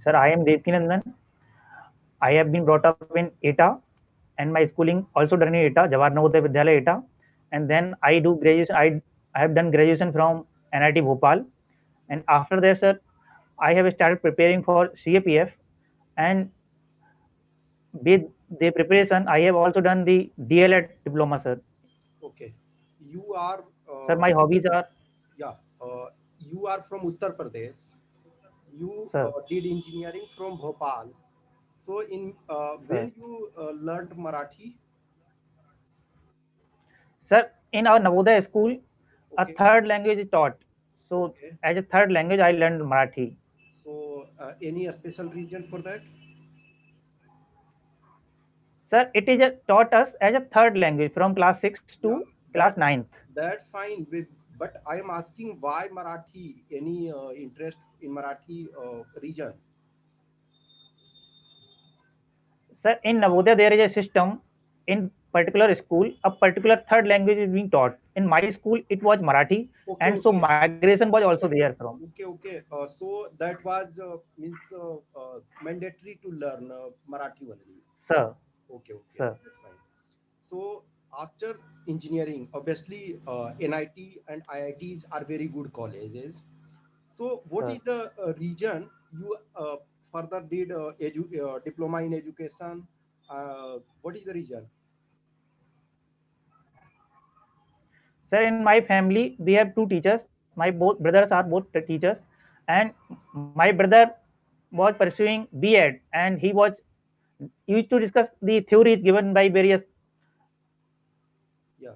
Sir, I am Devkinandan. I have been brought up in ETA, and my schooling also done in ETA, Jawahar Navodaya Vidyalaya ETA, and then I do graduation. I have done graduation from NIT Bhopal, and after that, sir, I have started preparing for CAPF, and with the preparation, I have also done the DLED diploma, sir. Okay. You are, Sir, my hobbies are, yeah, you are from Uttar Pradesh. You sir, did engineering from Bhopal. So, in sir, when you learned Marathi, sir, in our Navodaya school, a okay, third language is taught. So, okay. as a third language, I learned Marathi. So, any special reason for that? Sir, it is taught us as a third language from class 6 to Yeah, class that ninth. that's fine. But I am asking why Marathi? Any interest in Marathi region? Sir, in Navodaya, there is a system in particular school, a particular third language is being taught. In my school, it was Marathi, Okay, and so okay, migration was also there from. okay. So that was means mandatory to learn Marathi only. Sir, Okay, sir, that's fine. So after engineering, obviously NIT and IITs are very good colleges. So what sir. is the region you further did diploma in education? What is the region? Sir, in my family, we have two teachers. My both brothers are both teachers, and my brother was pursuing B.Ed, and he was used to discuss the theories given by various. Yeah.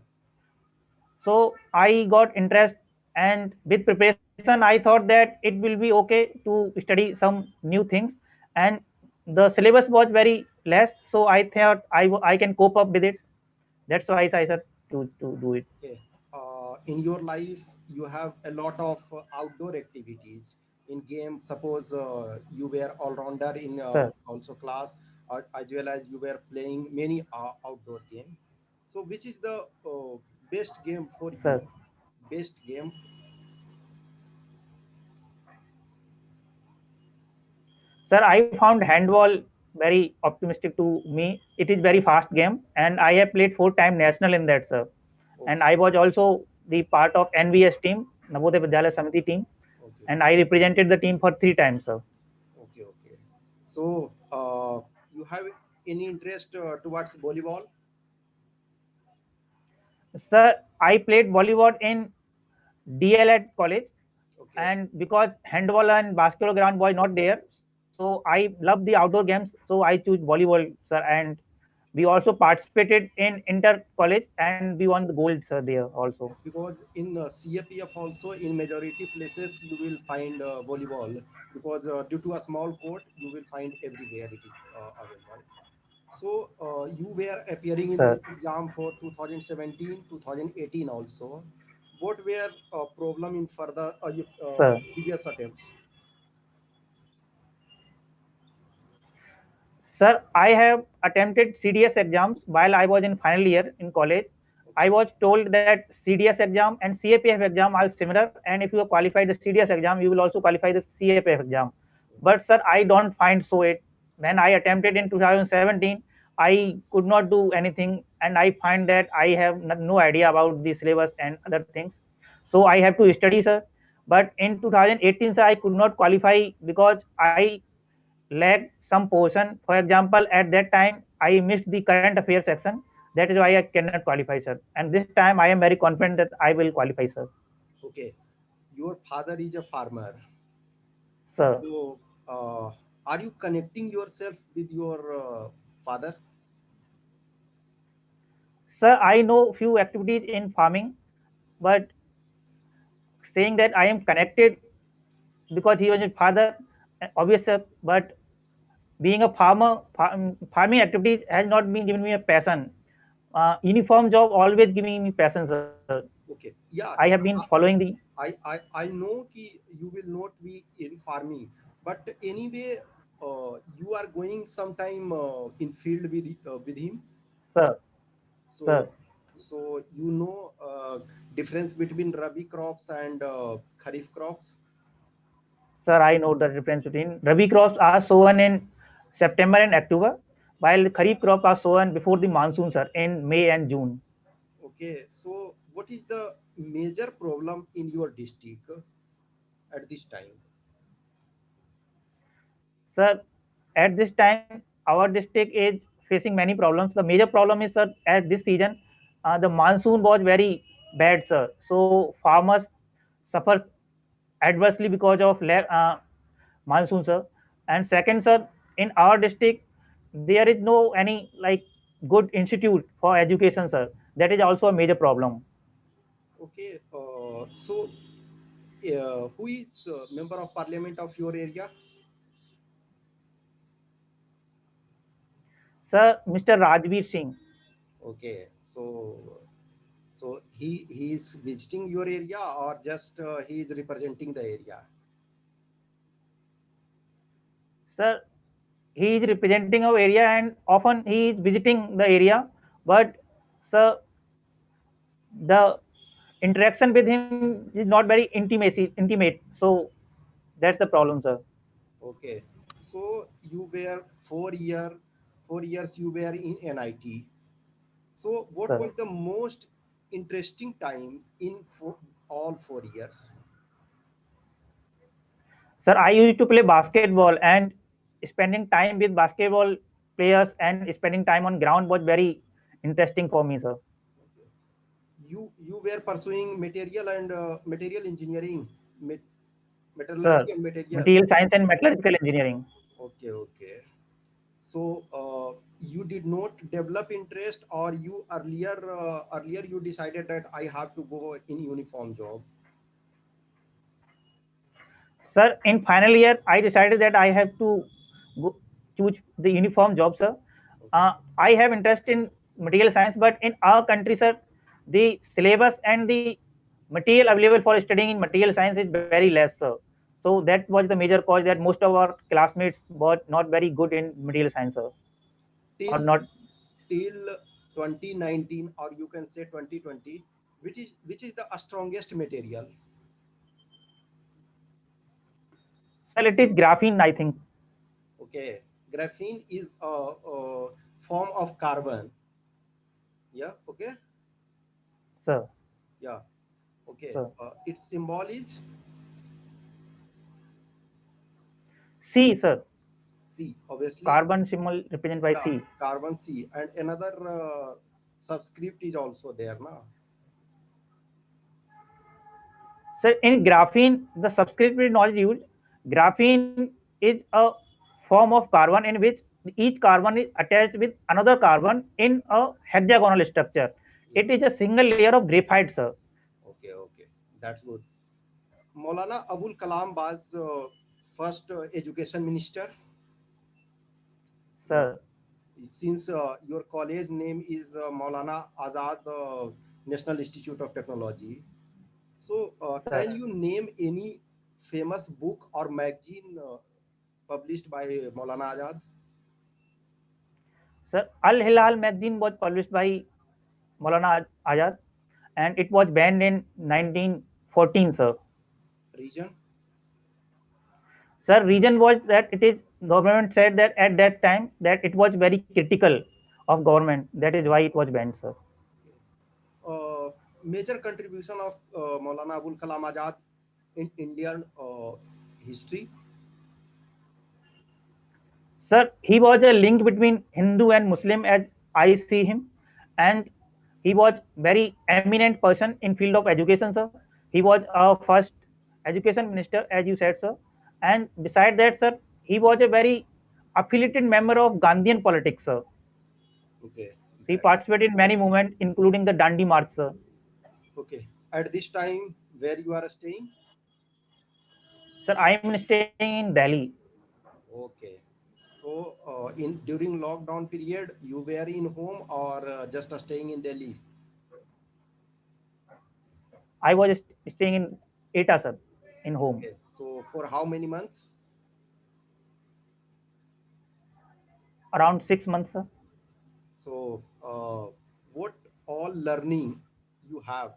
So I got interest, and with preparation, I thought that it will be okay to study some new things, and the syllabus was very less. So I thought I can cope up with it. That's why I said to do it. Okay. In your life, you have a lot of outdoor activities. In game, suppose you were all rounder in Sir, also class, as well as you were playing many outdoor game. So, which is the best game for you? sir, Best game. sir. I found handball very optimistic to me. It is very fast game, and I have played 4 times national in that, sir. And Okay, I was also the part of NVS team, Navodaya Vidyalaya Samiti team, okay, and I represented the team for 3 times, sir. okay. So, you have any interest towards volleyball? Sir, I played volleyball in DLED college, Okay, and because handball and basketball ground was not there, so I love the outdoor games, so I choose volleyball, sir. And we also participated in inter college, and we won the gold, sir, there also. because in CAPF also in majority places you will find volleyball because due to a small court you will find everywhere it is available. So you were appearing in Sir, this exam for 2017, 2018 also. What were problem in further sir, previous attempts? sir, I have attempted CDS exams while I was in final year in college. I Okay, was told that CDS exam and CAPF exam are similar, and if you have qualified the CDS exam, you will also qualify the CAPF exam. okay, But sir, I don't find so it. When I attempted in 2017, I could not do anything, and I find that I have no idea about the syllabus and other things. So I have to study, sir. But in 2018, sir, I could not qualify because I lacked some portion. For example, at that time, I missed the current affairs section. That is why I cannot qualify, sir. And this time, I am very confident that I will qualify, sir. okay. Your father is a farmer. Sir, So are you connecting yourself with your father? sir, I know few activities in farming, but saying that I am connected because he was my father, obvious, sir. But being a farmer, farming activities has not been given me a passion. Uniform job always giving me passion, sir. Okay, I have yeah, been following the. I know कि you will not be in farming, but anyway, you are going sometime in field with him. Sir, So sir. you know difference between rabi crops and kharif crops. Sir, I know the difference between Rabi crops are sown in September and October, while Kharif crops are sown before the monsoon, sir, in May and June. Okay, so what is the major problem in your district at this time? Sir, at this time, our district is facing many problems. The major problem is, sir, at this season, the monsoon was very bad, sir. So farmers suffer adversely because of monsoon, sir. And second, sir, in our district, there is no any like good institute for education, sir. That is also a major problem. Okay, so who is member of parliament of your area? Sir, Mr. Rajveer Singh, Okay, so he is visiting your area or just he is representing the area? sir, he is representing our area and often he is visiting the area, but sir, the interaction with him is not very intimate. So that's the problem, sir. Okay, so you were 4 years you were in NIT. So what Sir, was the most interesting time in all 4 years? sir, I used to play basketball and spending time with basketball players and spending time on ground was very interesting for me, sir. Okay. You were pursuing material and material engineering, metallurgy Sir, and material. material science and metallurgical engineering. Okay, okay. So you did not develop interest, or you earlier you decided that I have to go in uniform job. Sir, in final year, I decided that I have to go, choose the uniform job, sir. Okay. I have interest in material science, but in our country, sir, the syllabus and the material available for studying in material science is very less, sir. So that was the major cause that most of our classmates were not very good in material science, sir, or Till not. till 2019, or you can say 2020, which is the strongest material? Sir, it is graphene, I think, Okay, graphene is a form of carbon. Yeah. Okay. sir. Yeah. Okay. Sir, Its symbol is C, sir. C. Obviously, Carbon symbol represented by yeah, C. carbon C, and another subscript is also there, na? So in graphene, the subscript is not used. Graphene is a form of carbon in which each carbon is attached with another carbon in a hexagonal structure. Yeah. It is a single layer of graphite, sir. Okay, okay, that's good. Maulana Abul Kalam was first education minister. Yeah. Sir, Since your college name is Maulana Azad National Institute of Technology, so sir, can you name any famous book or magazine published by Maulana Azad? sir. Al Hilal magazine was published by Maulana Azad, and it was banned in 1914, sir. Region? Sir, reason was that it is government said that at that time that it was very critical of government. That is why it was banned, sir. Okay. Major contribution of Maulana Abul Kalam Azad in Indian history. Sir, he was a link between Hindu and Muslim as I see him, and he was very eminent person in field of education, sir. He was our first education minister, as you said, sir. And beside that, sir, he was a very affiliated member of Gandhian politics, sir. Okay, He that's participated in many movements, including the Dandi March, sir. okay. At this time, where you are staying? Sir, I am staying in Delhi. Okay. So, in during lockdown period, you were in home or just staying in Delhi? I was staying in Eta, sir, in home, Okay. So, for how many months? around 6 months, sir. So, what all learning you have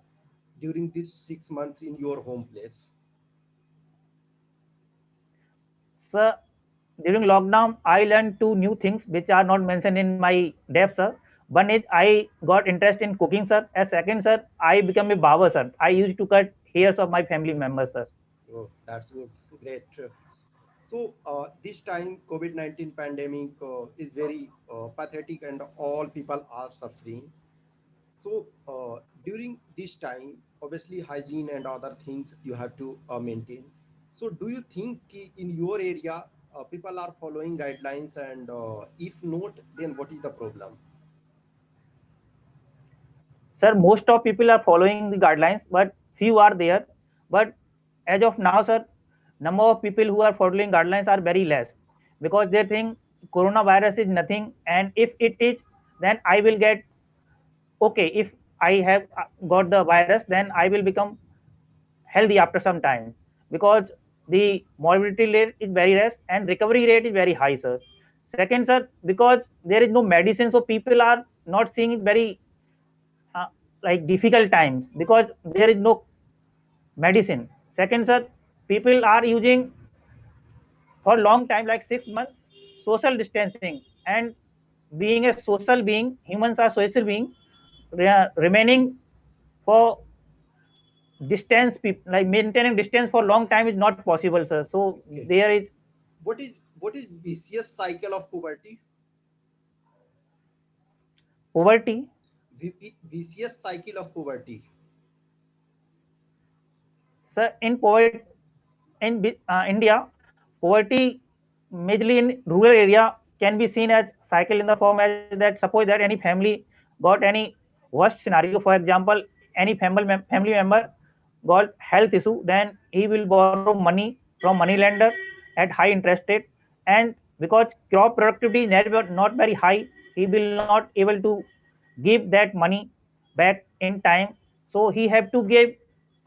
during these 6 months in your home place? Sir, during lockdown, I learned two new things which are not mentioned in my depth, sir. One is I got interest in cooking, sir. As second, sir, I became a barber, sir. I used to cut hairs of my family members, sir. Oh, that's good. Great. So this time COVID-19 pandemic is very pathetic and all people are suffering. So during this time, obviously hygiene and other things you have to maintain. So do you think in your area people are following guidelines, and if not, then what is the problem? Sir, most of people are following the guidelines, but few are there. But as of now, sir, number of people who are following guidelines are very less because they think coronavirus is nothing, and if it is, then I will get okay. If I have got the virus, then I will become healthy after some time because the morbidity rate is very less and recovery rate is very high, sir. Second, sir, because there is no medicine, so people are not seeing it very uh, like difficult times because there is no medicine. Second, sir, people are using for long time like 6 months social distancing, and being a social being, humans are social being, remaining for distance, like maintaining distance for long time is not possible, sir. So Okay. there is What is vicious cycle of poverty? poverty. Vicious cycle of poverty. Sir, in poverty in India, poverty majorly in rural area can be seen as cycle in the form as that suppose that any family got any worst scenario. For example, any family member got health issue, then he will borrow money from money lender at high interest rate, and because crop productivity is never not very high, he will not able to give that money back in time. So he have to give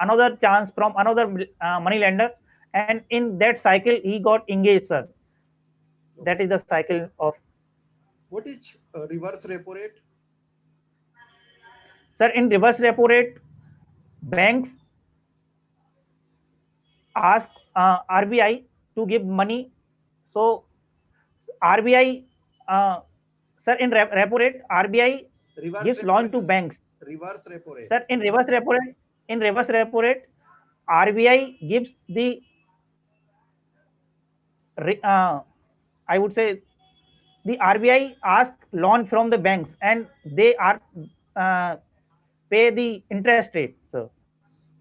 another chance from another money lender, and in that cycle he got engaged, sir. That Okay. is the cycle of. What is reverse repo rate? Sir, in reverse repo rate, banks ask RBI to give money. So RBI, uh, sir, in repo rate, RBI Reverse gives repo loan to rate. banks. Reverse repo rate. Sir, in reverse repo rate, RBI gives the, uh, I would say, the RBI ask loan from the banks, and they are uh, pay the interest rate, sir.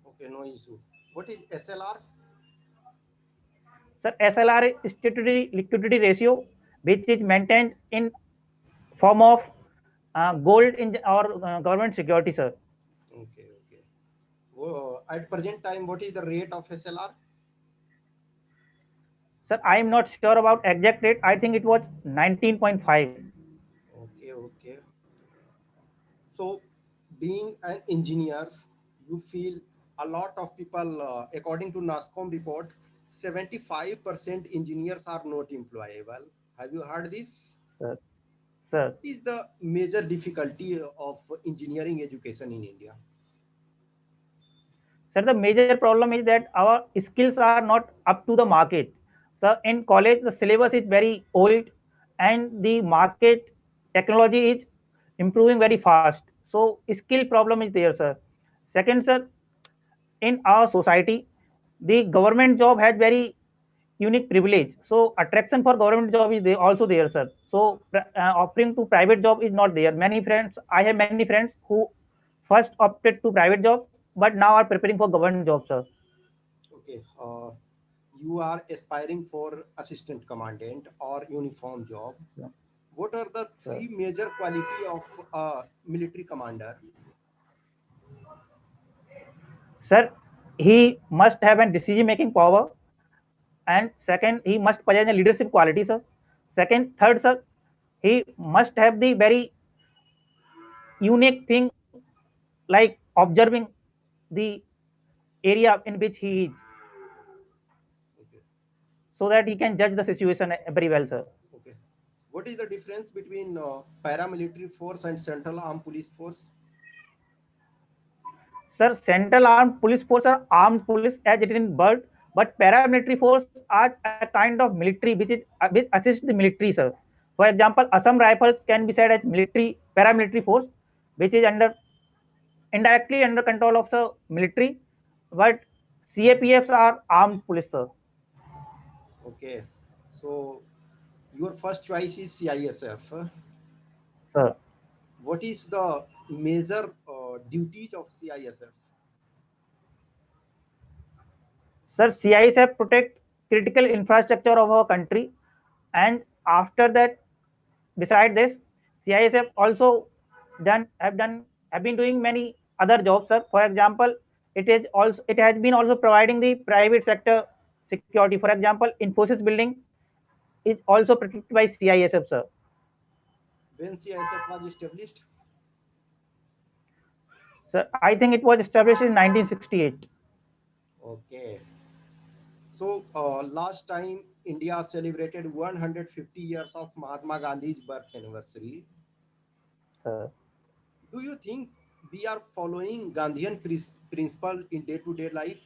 Okay, no issue. What is SLR? Sir, SLR is statutory liquidity ratio, which is maintained in form of gold in or government security, sir. Okay, okay. At present time, what is the rate of SLR? Sir, I am not sure about exact rate. I think it was 19.5. Okay, okay. So, being an engineer, you feel a lot of people, according to NASCOM report, 75% engineers are not employable. Have you heard this? Sir, sir, What is the major difficulty of engineering education in India? sir, the major problem is that our skills are not up to the market. So in college, the syllabus is very old, and the market technology is improving very fast. So skill problem is there, sir. Second, sir, in our society, the government job has very unique privilege. So attraction for government job is there, also there, sir. So offering to private job is not there. Many friends, I have many friends who first opted to private job, but now are preparing for government job, sir. Okay, you are aspiring for assistant commandant or uniform job. Yeah, What are the sir. three major quality of a military commander? Sir, he must have a decision making power, and second, he must possess a leadership quality, sir. Second, third, sir, he must have the very unique thing like observing the area in which he is, Okay, so that he can judge the situation very well, sir. okay. What is the difference between paramilitary force and central armed police force? Sir, Central Armed Police Force are armed police as it is in bird, but paramilitary force are a kind of military which assists the military, sir. For example, Assam Rifles can be said as military paramilitary force, which is under indirectly under control of the military, but CAPFs are armed police, sir. Okay. So your first choice is CISF. Sir, What is the major duties of CISF? sir, CISF protect critical infrastructure of our country, and after that, beside this, CISF also have been doing many other jobs, sir. For example, it has been also providing the private sector security. For example, Infosys building is also protected by CISF, sir. When CISF was established? Sir, I think it was established in 1968. Okay. So last time India celebrated 150 years of Mahatma Gandhi's birth anniversary. Sir. Do you think we are following Gandhian principle in day-to-day life?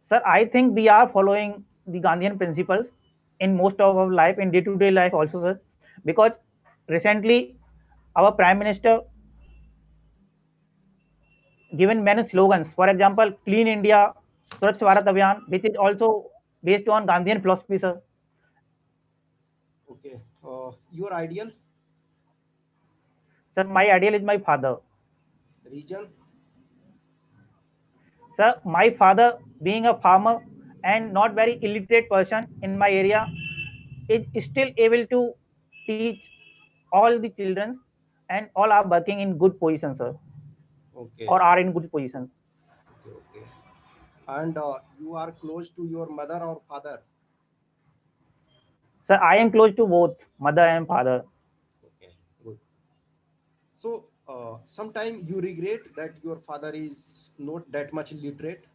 Sir, I think we are following the Gandhian principles in most of our life, in day-to-day life also, sir. Because recently, our Prime Minister given many slogans. For example, Clean India, Swachh Bharat Abhiyan, which is also based on Gandhian philosophy, sir. Okay. Your ideal Sir, my ideal is my father. region? Sir, my father, being a farmer and not very illiterate person in my area, is still able to teach all the children, and all are working in good position, sir, Okay. or are in good position. Okay. Okay. And you are close to your mother or father? Sir, I am close to both mother and father. Okay. Good. So sometime you regret that your father is not that much literate.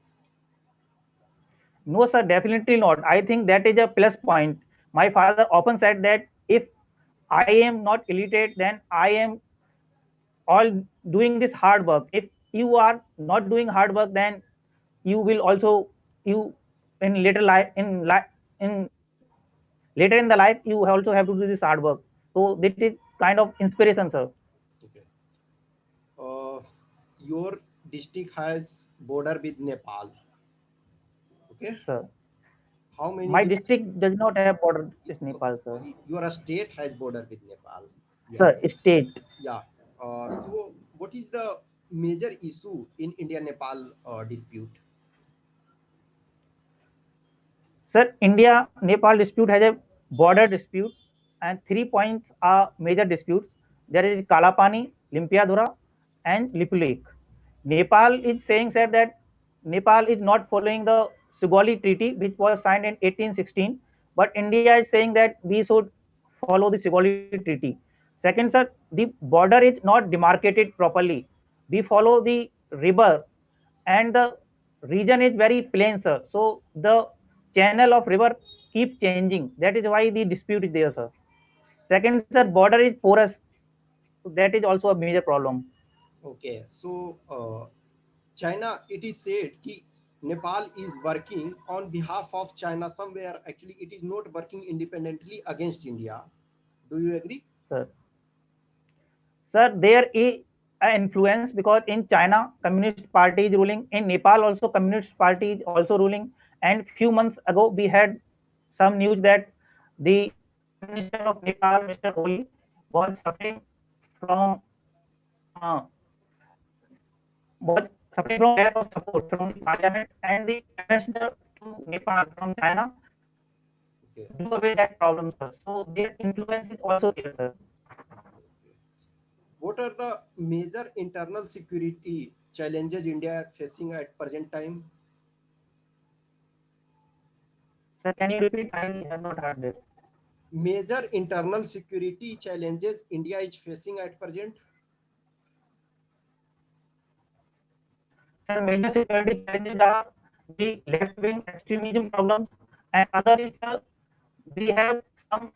No, sir, definitely not. I think that is a plus point. My father often said that if I am not illiterate, then I am all doing this hard work. If you are not doing hard work, then you will also you in later life in later in the life you also have to do this hard work. So this is kind of inspiration, sir. Okay. Uh, your district has border with Nepal. Okay. Sir, How many my districts? district does not have border with So, Nepal, sir. sorry, your state has border with Nepal. Yeah. Sir, state. Yeah. So, what is the major issue in India-Nepal dispute? Sir, India-Nepal dispute has a border dispute, and 3 points are major disputes. There is Kalapani, Limpiadhura, and Lipu Lake. Nepal is saying said that Nepal is not following the Sugauli Treaty, which was signed in 1816, but India is saying that we should follow the Sugauli Treaty. Second, sir, the border is not demarcated properly. We follow the river, and the region is very plain, sir. So the channel of river keeps changing. That is why the dispute is there, sir. Second, sir, border is porous. So that is also a major problem. Okay. So, China, it is said that Nepal is working on behalf of China somewhere. Actually, it is not working independently against India. Do you agree? Sir, sir, there is an influence because in China, Communist Party is ruling. In Nepal, also Communist Party is also ruling. And few months ago, we had some news that the Prime Minister of Nepal, Mr. Oli, was suffering from uh, was suffering from lack of support from the parliament, and the ambassador to Nepal from China Okay. do away that problem, sir. So their influence is also there, sir. Okay. What are the major internal security challenges India is facing at present time? Sir, can you repeat? I have not heard this. Major internal security challenges India is facing at present? Sir, major security challenges are the left-wing extremism problems, and other is we have some